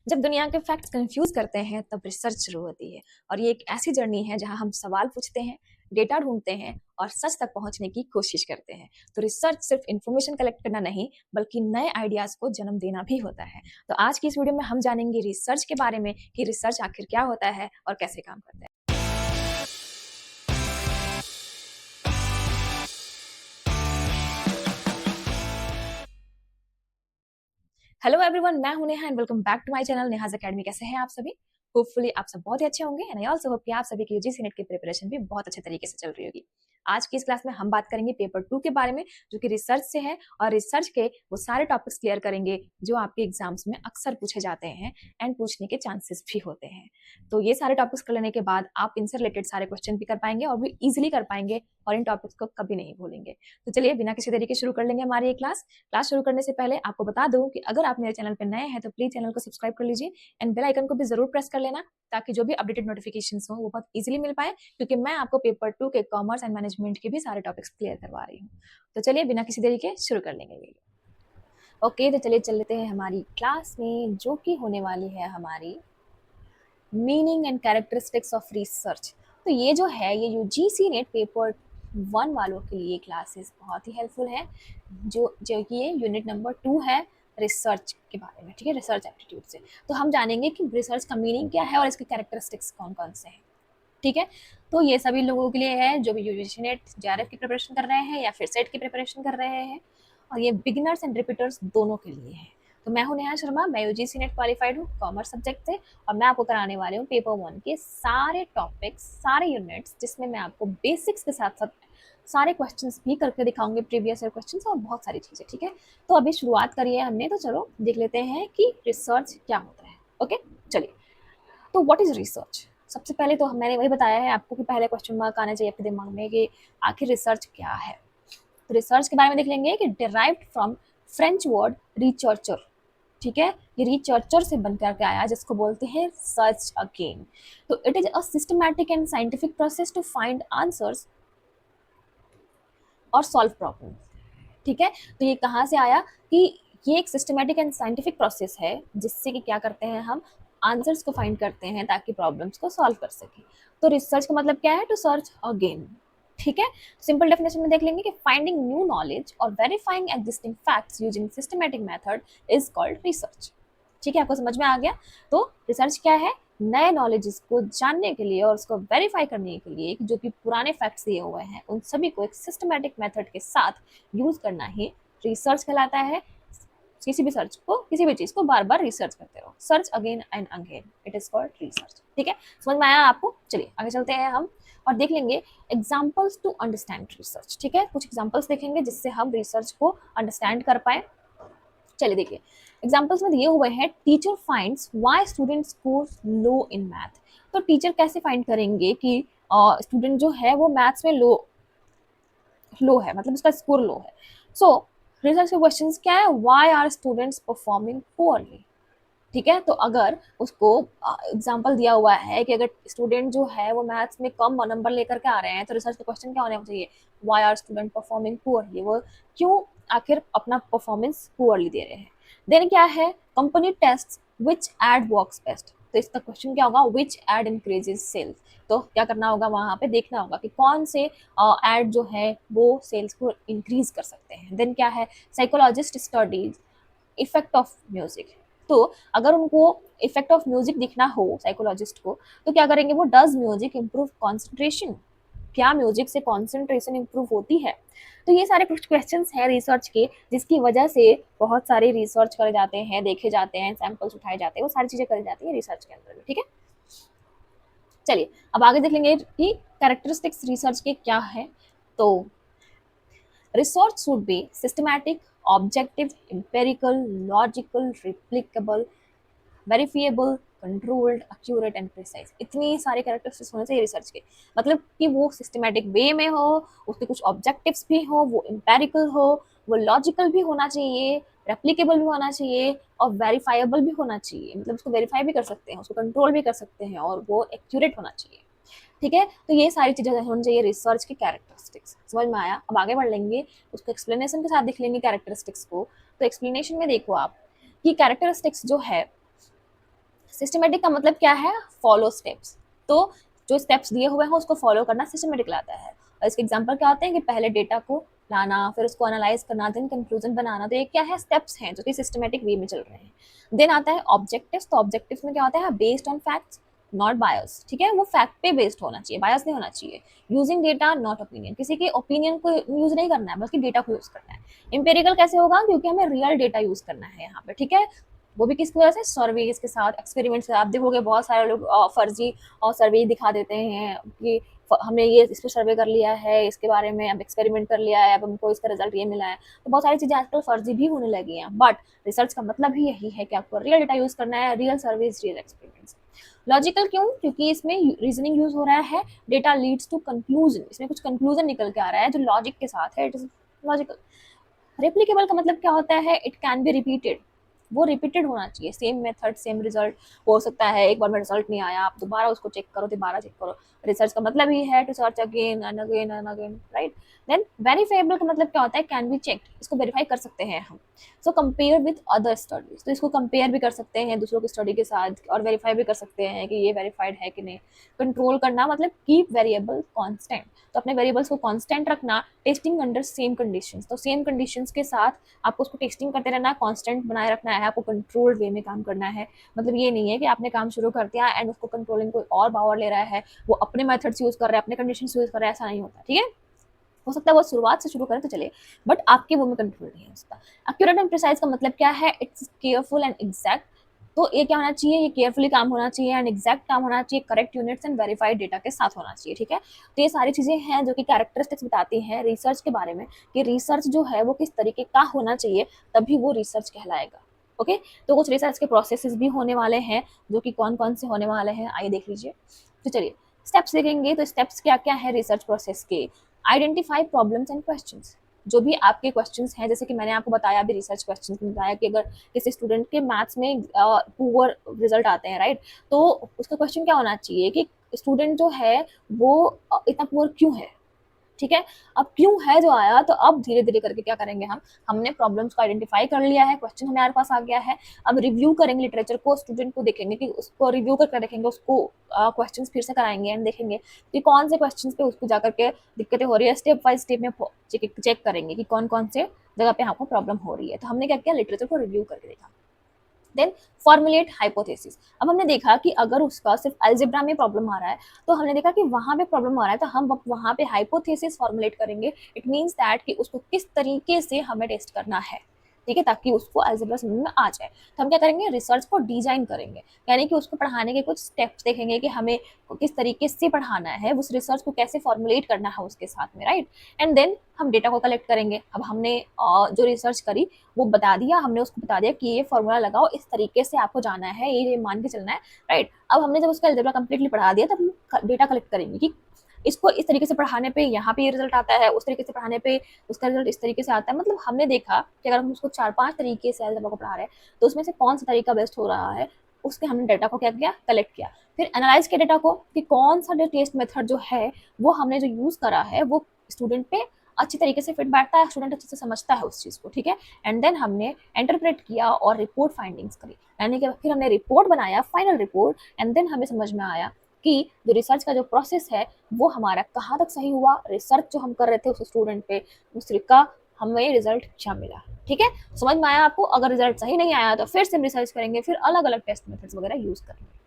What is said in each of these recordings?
जब दुनिया के फैक्ट्स कंफ्यूज करते हैं तब रिसर्च शुरू होती है। और ये एक ऐसी जर्नी है जहां हम सवाल पूछते हैं, डेटा ढूंढते हैं और सच तक पहुंचने की कोशिश करते हैं। तो रिसर्च सिर्फ इंफॉर्मेशन कलेक्ट करना नहीं बल्कि नए आइडियाज को जन्म देना भी होता है। तो आज की इस वीडियो में हम जानेंगे रिसर्च के बारे में कि रिसर्च आखिर क्या होता है और कैसे काम करता है। हेलो एवरीवन, मैं हूं Neha and welcome back to my channel Neha's academy. कैसे हैं आप सभी? होपफुली आप सब बहुत ही अच्छे होंगे एंड आई आल्सो होप कि आप सभी की यूजीसी नेट की प्रिपरेशन भी बहुत अच्छे तरीके से चल रही होगी। आज की इस क्लास में हम बात करेंगे पेपर 2 के बारे में, जो कि रिसर्च से है और रिसर्च के वो सारे टॉपिक्स क्लियर करेंगे जो आपके एग्जाम्स में अक्सर पूछे जाते हैं एंड पूछने के चांसेस भी होते हैं। तो ये सारे टॉपिक्स कर लेने के बाद आप इनसे रिलेटेड सारे क्वेश्चन भी कर पाएंगे और भी इजिली कर पाएंगे और इन टॉपिक्स को कभी नहीं भूलेंगे। तो चलिए बिना किसी देरी के शुरू कर लेंगे हमारी ये क्लास शुरू करने से पहले आपको बता दूं कि अगर आप मेरे चैनल पर नए हैं तो प्लीज चैनल को सब्सक्राइब कर लीजिए एंड बेल आइकन को भी जरूर प्रेस कर लेना, ताकि जो भी अपडेटेड नोटिफिकेशंस हो वो बहुत इजीली मिल पाए, क्योंकि मैं आपको पेपर 2 के कॉमर्स एंड मैनेजमेंट के भी सारे टॉपिक्स क्लियर करवा रही हूँ। तो चलिए बिना किसी देरी के शुरू कर लेंगे वीडियो। ओके, तो चलिए चल लेते हैं हमारी क्लास में, जो कि होने वाली है हमारी meaning and characteristics of research. तो ये जो है ये यूजीसी नेट पेपर 1 वालों के लिए क्लासेस बहुत ही हेल्पफुल है, जो कि ये यूनिट नंबर 2 है रिसर्च के बारे में। ठीक है, रिसर्च एप्टीट्यूड से तो हम जानेंगे कि रिसर्च का मीनिंग क्या है और इसके कैरेक्टरिस्टिक्स कौन कौन से हैं। ठीक है, तो ये सभी लोगों के लिए है जो भी यूजीसी नेट जेआरएफ की प्रिपरेशन कर रहे हैं या फिर सेट की प्रिपरेशन कर रहे हैं, और ये बिगिनर्स एंड रिपीटर्स दोनों के लिए है। तो मैं हूं नेहा शर्मा, मैं यूजीसी नेट क्वालिफाइड हूँ कॉमर्स सब्जेक्ट से, और मैं आपको कराने वाली हूँ पेपर 1 के सारे टॉपिक्स, सारे यूनिट्स, जिसमें मैं आपको बेसिक्स के साथ साथ सारे क्वेश्चंस भी करके दिखाऊंगे, प्रीवियस ईयर क्वेश्चंस और बहुत सारी चीजें। ठीक है, तो अभी शुरुआत करिए हमने, तो चलो देख लेते हैं कि रिसर्च क्या होता है। ओके, चलिए, तो व्हाट इज रिसर्च? सबसे पहले तो मैंने वही बताया है आपको कि पहले क्वेश्चन मार्क आना चाहिए आपके दिमाग में कि आखिर रिसर्च क्या है। तो रिसर्च के बारे में देख लेंगे कि derived from French word researcher. ठीक है, ये रिसर्चर से बनकर के आया, जिसको बोलते हैं सर्च अगेन। तो it is a systematic and scientific process to find answers और सॉल्व प्रॉब्लम। ठीक है, तो ये कहाँ से आया कि ये एक सिस्टमैटिक एंड साइंटिफिक प्रोसेस है, जिससे कि क्या करते हैं हम आंसर्स को फाइंड करते हैं ताकि प्रॉब्लम्स को सॉल्व कर सकें। तो रिसर्च का मतलब क्या है? To search again. ठीक है, सिंपल डेफिनेशन में देख लेंगे कि फाइंडिंग न्यू नॉलेज और verifying existing facts using systematic method is called research. ठीक है, आपको समझ में आ गया? तो रिसर्च क्या है? नए नॉलेजेस को जानने के लिए और उसको वेरीफाई करने के लिए जो कि पुराने फैक्ट्स दिए हुए हैं उन सभी को एक सिस्टमैटिक मेथड के साथ यूज करना ही रिसर्च कहलाता है। किसी भी सर्च को, किसी भी चीज को बार बार रिसर्च करते रहो, search again and again, it is called research. ठीक है, समझ में आया आपको? चलिए आगे चलते हैं हम और देख लेंगे एग्जाम्पल्स टू अंडरस्टैंड रिसर्च। ठीक है, कुछ एग्जाम्पल्स देखेंगे जिससे हम रिसर्च को अंडरस्टैंड कर पाए। चलिए देखिए, एग्जाम्पल्स में दिए हुए हैं teacher finds why student score low in math. तो टीचर कैसे फाइंड करेंगे कि स्टूडेंट जो है वो मैथ्स में लो है, मतलब उसका स्कोर लो है। सो रिसर्च के क्वेश्चंस क्या है? Why are students performing poorly. ठीक है, तो अगर उसको एग्जाम्पल दिया हुआ है कि अगर स्टूडेंट जो है वो मैथ्स में कम नंबर लेकर के आ रहे हैं, तो रिसर्च का क्वेश्चन क्या होना चाहिए? Why are student performing poorly, वो क्यों आखिर अपना परफॉर्मेंस पुअरली दे रहे हैं। देन क्या है? Company test which ad works best. तो इसका क्वेश्चन क्या होगा? Which ad increases sales. तो क्या करना होगा? वहां पे देखना होगा कि कौन से एड जो है वो सेल्स को इंक्रीज कर सकते हैं। देन क्या है? Psychologist studies effect of music. तो अगर उनको इफेक्ट ऑफ म्यूजिक दिखना हो साइकोलॉजिस्ट को, तो क्या करेंगे? वो डज म्यूजिक इंप्रूव कॉन्सेंट्रेशन, क्या म्यूजिक से कॉन्सेंट्रेशन इंप्रूव होती है। तो ये सारे कुछ क्वेश्चंस हैं रिसर्च के, जिसकी वजह से बहुत सारे रिसर्च करे जाते हैं, देखे जाते हैं, सैंपल्स उठाए जाते हैं, वो सारी चीजें करी जाती है रिसर्च के अंदर में। ठीक है, चलिए अब आगे देख लेंगे कि कैरेक्टरिस्टिक्स रिसर्च के क्या है। तो research should be systematic, objective, empirical, logical, replicable, verifiable, controlled, accurate and precise. इतनी सारे कैरेक्टरिस्टिक्स होने चाहिए रिसर्च के, मतलब कि वो सिस्टमैटिक वे में हो, उसके कुछ ऑब्जेक्टिव्स भी हो, वो एम्पेरिकल हो, वो लॉजिकल भी होना चाहिए, रेप्लिकेबल भी होना चाहिए और वेरीफाइबल भी होना चाहिए, मतलब उसको वेरीफाई भी कर सकते हैं, उसको कंट्रोल भी कर सकते हैं, और वो एक्यूरेट होना चाहिए। ठीक है, तो ये सारी चीजें होनी चाहिए रिसर्च की कैरेक्टरिस्टिक्स। समझ में आया? अब आगे बढ़ लेंगे, उसको एक्सप्लेनेशन के साथ देख लेंगे कैरेक्टरिस्टिक्स को। तो एक्सप्लेनेशन में देखो आप कि कैरेक्टरिस्टिक्स जो है सिस्टमेटिक का मतलब क्या है? Follow steps. तो जो स्टेप्स दिए हुए हैं उसको फॉलो करना सिस्टमेटिक लाता है। और इसके एग्जांपल क्या होते हैं कि पहले डेटा को लाना, फिर उसको एनालाइज करना, देन कंक्लूजन बनाना। तो ये क्या है? स्टेप्स हैं जो कि सिस्टमेटिक वे में चल रहे हैं। देन आता है ऑब्जेक्टिव्स। तो ऑब्जेक्टिव्स में क्या होता है? बेस्ड ऑन फैक्ट्स नॉट बायस। ठीक है, वो फैक्ट पे बेस्ड होना चाहिए, बायस नहीं होना चाहिए। यूजिंग डेटा नॉट ओपिनियन, किसी के ओपिनियन को यूज नहीं करना है बल्कि डेटा को यूज करना है। इंपेरिकल कैसे होगा? क्योंकि हमें रियल डेटा यूज करना है यहाँ पे। ठीक है, वो भी किसकी वजह से? सर्वेज के साथ, एक्सपेरिमेंट से। आप देखोगे बहुत सारे लोग फर्जी और सर्वे दिखा देते हैं कि हमने ये इस पर सर्वे कर लिया है, इसके बारे में अब एक्सपेरिमेंट कर लिया है, अब हमको इसका रिजल्ट ये मिला है। तो बहुत सारी चीजें आजकल फर्जी भी होने लगी हैं, बट रिसर्च का मतलब ही यही है कि आपको रियल डेटा यूज करना है, real surveys, real experiments. Logical क्यों? क्योंकि इसमें रीजनिंग यूज हो रहा है। डेटा लीड्स टू कंक्लूजन, इसमें कुछ कंक्लूजन निकल के आ रहा है जो लॉजिक के साथ है, इट इज लॉजिकल। रेप्लिकेबल का मतलब क्या होता है? इट कैन बी रिपीटेड, वो रिपीटेड होना चाहिए। सेम मेथड सेम रिजल्ट हो सकता है, एक बार में रिजल्ट नहीं आया, आप दोबारा उसको चेक करो, दोबारा चेक करो। रिसर्च का मतलब ही है to search again and again and again, right. Then verifiable का मतलब क्या होता है? कैन बी चेक्ड, इसको वेरीफाई कर सकते हैं हम। So compare with other studies, तो इसको कंपेयर भी कर सकते हैं दूसरों की स्टडी के साथ और वेरीफाई भी कर सकते हैं कि ये वेरीफाइड है कि नहीं। कंट्रोल करना मतलब कीप वेरिएबल कांस्टेंट, तो अपने वेरिएबल्स को कांस्टेंट रखना। टेस्टिंग अंडर सेम कंडीशंस, तो सेम कंडीशंस के साथ आपको उसको टेस्टिंग करते रहना, कांस्टेंट बनाए रखना है, आपको कंट्रोल्ड वे में काम करना है। मतलब ये नहीं है कि आपने काम शुरू कर दिया एंड उसको कंट्रोलिंग कोई और पावर ले रहा है, वो अपने मेथड्स यूज कर रहा है, अपने कंडीशंस यूज कर रहा है, ऐसा नहीं होता। ठीक है, हो सकता है वो शुरुआत से शुरू करें तो चले, बट आपके वो में कंट्रोल नहीं है उसका। एक्यूरेट एंड प्रिसाइज का मतलब क्या है? It's careful and exact. तो ये क्या होना चाहिए? ये केयरफुली काम होना चाहिए एंड एग्जैक्ट काम होना चाहिए, correct units and verified data के साथ होना चाहिए। ठीक है, तो ये सारी चीजें हैं जो कि कैरेक्टरिस्टिक्स बताती हैं रिसर्च के बारे में, कि रिसर्च जो है वो किस तरीके का होना चाहिए, तभी वो रिसर्च कहलाएगा। ओके, तो कुछ रिसर्च के प्रोसेसेस भी होने वाले हैं, जो कि कौन कौन से होने वाले हैं आइए देख लीजिए। तो चलिए स्टेप्स देखेंगे। तो स्टेप्स क्या क्या है रिसर्च प्रोसेस के? आइडेंटिफाई प्रॉब्लम्स एंड क्वेश्चंस, जो भी आपके क्वेश्चंस हैं, जैसे कि मैंने आपको बताया अभी रिसर्च क्वेश्चंस में बताया कि अगर किसी स्टूडेंट के मैथ्स में पुअर रिजल्ट आते हैं, राइट, तो उसका क्वेश्चन क्या होना चाहिए कि स्टूडेंट जो है वो इतना पुअर क्यों है। ठीक है, अब क्यों है जो आया, तो अब धीरे धीरे करके क्या करेंगे हम, हमने प्रॉब्लम्स को आइडेंटिफाई कर लिया है, क्वेश्चन हमारे पास आ गया है। अब रिव्यू करेंगे लिटरेचर को, स्टूडेंट को देखेंगे कि उसको रिव्यू करके देखेंगे, उसको क्वेश्चंस फिर से कराएंगे एंड देखेंगे कि कौन से क्वेश्चंस पे उसको जाकर के दिक्कतें हो रही है। स्टेप बाय स्टेप में चेक करेंगे कि कौन कौन से जगह पे आपको प्रॉब्लम हो रही है। तो हमने क्या किया, लिटरेचर को रिव्यू करके देखा। Then formulate hypothesis. अब हमने देखा कि अगर उसका सिर्फ अलजेब्रा में प्रॉब्लम आ रहा है, तो हमने देखा कि वहां पे प्रॉब्लम आ रहा है, तो हम वहां पे हाइपोथेसिस फॉर्मुलेट करेंगे। इट मींस दैट कि उसको किस तरीके से हमें टेस्ट करना है, ठीक है, ताकि उसको अलजेब्रा समझ में आ जाए। तो हम क्या करेंगे, रिसर्च को डिजाइन करेंगे, यानी कि उसको पढ़ाने के कुछ स्टेप्स देखेंगे कि हमें किस तरीके से पढ़ाना है, उस रिसर्च को कैसे फॉर्मुलेट करना है उसके साथ में, राइट। एंड देन हम डेटा को कलेक्ट करेंगे। अब हमने जो रिसर्च करी वो बता दिया, हमने उसको बता दिया कि ये फॉर्मूला लगाओ, इस तरीके से आपको जाना है, ये मान के चलना है, राइट। अब हमने जब उसका अलजेब्रा कंप्लीटली पढ़ा दिया, तब हम डेटा कलेक्ट करेंगे कि इसको इस तरीके से पढ़ाने पे यहाँ पे ये रिजल्ट आता है, उस तरीके से पढ़ाने पे उसका रिजल्ट इस तरीके से आता है। मतलब हमने देखा कि अगर हम उसको 4-5 तरीके से अलजेब्रा को पढ़ा रहे हैं, तो उसमें से कौन सा तरीका बेस्ट हो रहा है, उसके हमने डेटा को क्या किया, कलेक्ट किया। फिर एनालाइज किया डेटा को कि कौन सा टेस्ट मेथड जो है वो हमने जो यूज करा है वो स्टूडेंट पे अच्छी तरीके से फिट बैठता है, स्टूडेंट अच्छे से समझता है उस चीज को, ठीक है। एंड देन हमने इंटरप्रेट किया और रिपोर्ट फाइंडिंग्स करी, यानी कि फिर हमने रिपोर्ट बनाया, फाइनल रिपोर्ट। एंड देन हमें समझ में आया कि जो रिसर्च का जो प्रोसेस है वो हमारा कहाँ तक सही हुआ, रिसर्च जो हम कर रहे थे उस स्टूडेंट पे, उसका हमें रिजल्ट क्या मिला। ठीक है, समझ में आया आपको? अगर रिजल्ट सही नहीं आया तो फिर से हम रिसर्च करेंगे, फिर अलग अलग टेस्ट मेथड्स वगैरह यूज करेंगे।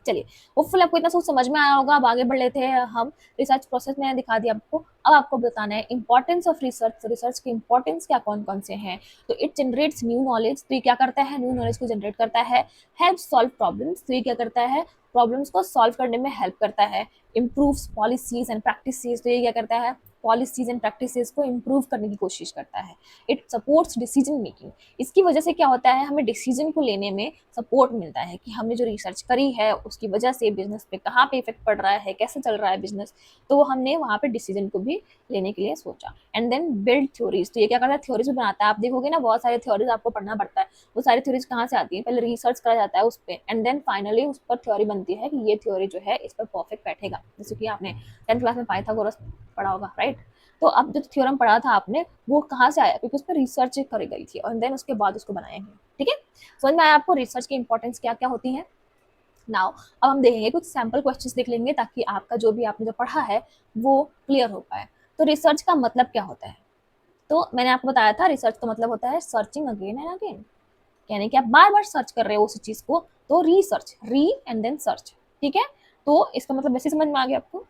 चलिए, होपफुल आपको इतना सोच समझ में आया होगा। अब आगे बढ़ लेते हैं हम। रिसर्च प्रोसेस में दिखा दिया आपको, अब आपको बताना है इंपॉर्टेंस ऑफ रिसर्च। रिसर्च की इंपॉर्टेंस क्या कौन कौन से हैं। तो इट जनरेट्स न्यू नॉलेज, तो ये क्या करता है, न्यू नॉलेज को जनरेट करता है। हेल्प सॉल्व प्रॉब्लम्स, तो ये क्या करता है, प्रॉब्लम्स को सॉल्व करने में हेल्प करता है। इम्प्रूव्स पॉलिसीज एंड प्रैक्टिसेस, तो ये क्या करता है, पॉलिसीज एंड प्रैक्टिसेस को इम्प्रूव करने की कोशिश करता है। इट सपोर्ट्स डिसीजन मेकिंग, इसकी वजह से क्या होता है, हमें डिसीजन को लेने में सपोर्ट मिलता है कि हमने जो रिसर्च करी है उसकी वजह से बिजनेस पे कहाँ पे इफेक्ट पड़ रहा है, कैसे चल रहा है बिजनेस, तो हमने वहाँ पे डिसीजन को भी लेने के लिए सोचा। एंड देन बिल्ड थ्योरीज, तो ये क्या करता है, थ्योरीज भी बनाता है। आप देखोगे ना बहुत सारे थ्योरीज आपको पढ़ना पड़ता है, वो सारी थ्योरीज कहाँ से आती है, पहले रिसर्च करा जाता है उस पर, एंड देन फाइनली उस पर थ्योरी बनती है कि ये थ्योरी जो है इस पर परफेक्ट बैठेगा। जैसे कि आपने 10th क्लास में पाइथागोरस पढ़ा होगा, राइट। तो अब जो थ्योरम पढ़ा था आपने वो कहाँ से आया, क्योंकि उस पर रिसर्च करी गई थी और देन उसके बाद उसको बनाया गया। ठीक है, समझ में आया आपको रिसर्च की इंपॉर्टेंस क्या क्या होती है। नाउ अब हम देखेंगे कुछ सैम्पल क्वेश्चंस देख लेंगे ताकि आपका जो भी आपने जो पढ़ा है वो क्लियर हो पाए। तो रिसर्च का मतलब क्या होता है? तो मैंने आपको बताया था रिसर्च का मतलब होता है सर्चिंग अगेन एंड अगेन, यानी कि आप बार बार सर्च कर रहे हो उस चीज को, तो रिसर्च, री एंड देन सर्च। ठीक है, तो इसका मतलब वैसे समझ में आ गया आपको।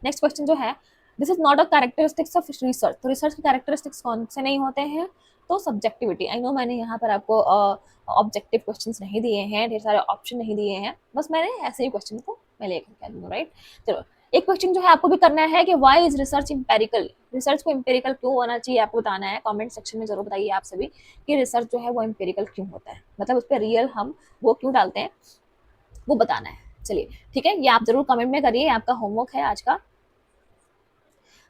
नेक्स्ट क्वेश्चन जो है, this is not a characteristics of research. तो रिसर्च के कैरेक्टरिस्टिक्स कौन से नहीं होते हैं? तो सब्जेक्टिविटी। आई नो मैंने यहाँ पर आपको ऑब्जेक्टिव क्वेश्चंस नहीं दिए हैं, ढेर सारे ऑप्शन नहीं दिए हैं, बस मैंने ऐसे ही क्वेश्चन को मैं लेकर के आई हूँ, राइट। चलो एक क्वेश्चन जो है आपको भी करना है कि why is research empirical. Research को इम्पेरिकल क्यों होना चाहिए आपको बताना है, कमेंट सेक्शन में जरूर बताइए आप सभी कि रिसर्च जो है वो इम्पेरिकल क्यों होता है, मतलब उस पर रियल हम वो क्यों डालते हैं, वो बताना है। चलिए ठीक है, ये आप जरूर कमेंट में करिए, आपका होमवर्क है आज का।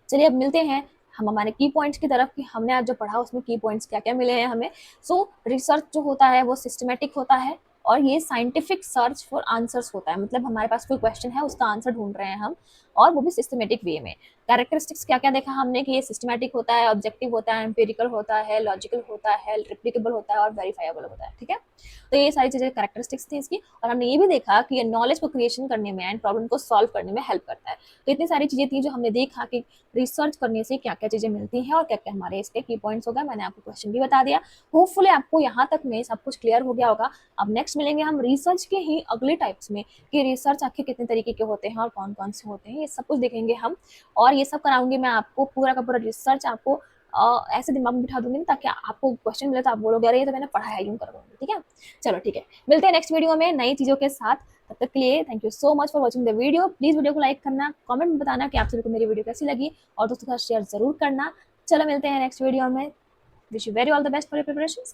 चलिए अब मिलते हैं हम हमारे की पॉइंट्स की तरफ कि हमने आज जो पढ़ा उसमें की पॉइंट्स क्या क्या मिले हैं हमें। सो रिसर्च जो होता है वो सिस्टमेटिक होता है और ये साइंटिफिक सर्च फॉर आंसर्स होता है, मतलब हमारे पास कोई क्वेश्चन है उसका आंसर ढूंढ रहे हैं हम, और वो भी सिस्टमेटिक वे में। कैरेक्टरिस्टिक्स क्या क्या देखा हमने कि ये सिस्टमेटिक होता है, ऑब्जेक्टिव होता है, एम्पेरिकल होता है, लॉजिकल होता है, रिप्लिकेबल होता है और वेरीफाइबल होता है। ठीक है, तो ये सारी चीजें कैरेक्टरिस्टिक्स थी इसकी। और हमने ये भी देखा कि ये नॉलेज को क्रिएशन करने में एंड प्रॉब्लम को सॉल्व करने में हेल्प करता है। तो इतनी सारी चीजें थी जो हमने देखा कि रिसर्च करने से क्या क्या चीजें मिलती हैं और क्या क्या हमारे इसके की पॉइंट्स हो गए। मैंने आपको क्वेश्चन भी बता दिया। होपफुली आपको यहाँ तक में सब कुछ क्लियर हो गया होगा। अब नेक्स्ट मिलेंगे हम रिसर्च के ही अगले टाइप्स में कि रिसर्च आखिर कितने तरीके के होते हैं और कौन कौन से होते हैं, ये सब कुछ देखेंगे हम। और ये सब कराऊंगी मैं आपको, पूरा का पूरा रिसर्च आपको ऐसे दिमाग में बिठा दूंगी ताकि आपको क्वेश्चन मिले तो आप बोलोगे अरे ये तो मैंने पढ़ा है, यूं करूंगी। ठीक है, चलो ठीक है, मिलते हैं नेक्स्ट वीडियो में नई चीजों के साथ। तब तक के लिए thank you so much for watching the video. Please video को लाइक करना, कमेंट में बताना कि आप सभी को मेरी वीडियो कैसी लगी और दोस्तों के साथ शेयर जरूर करना। चलो मिलते हैं नेक्स्ट वीडियो में। Wish you very all the best for your preparation.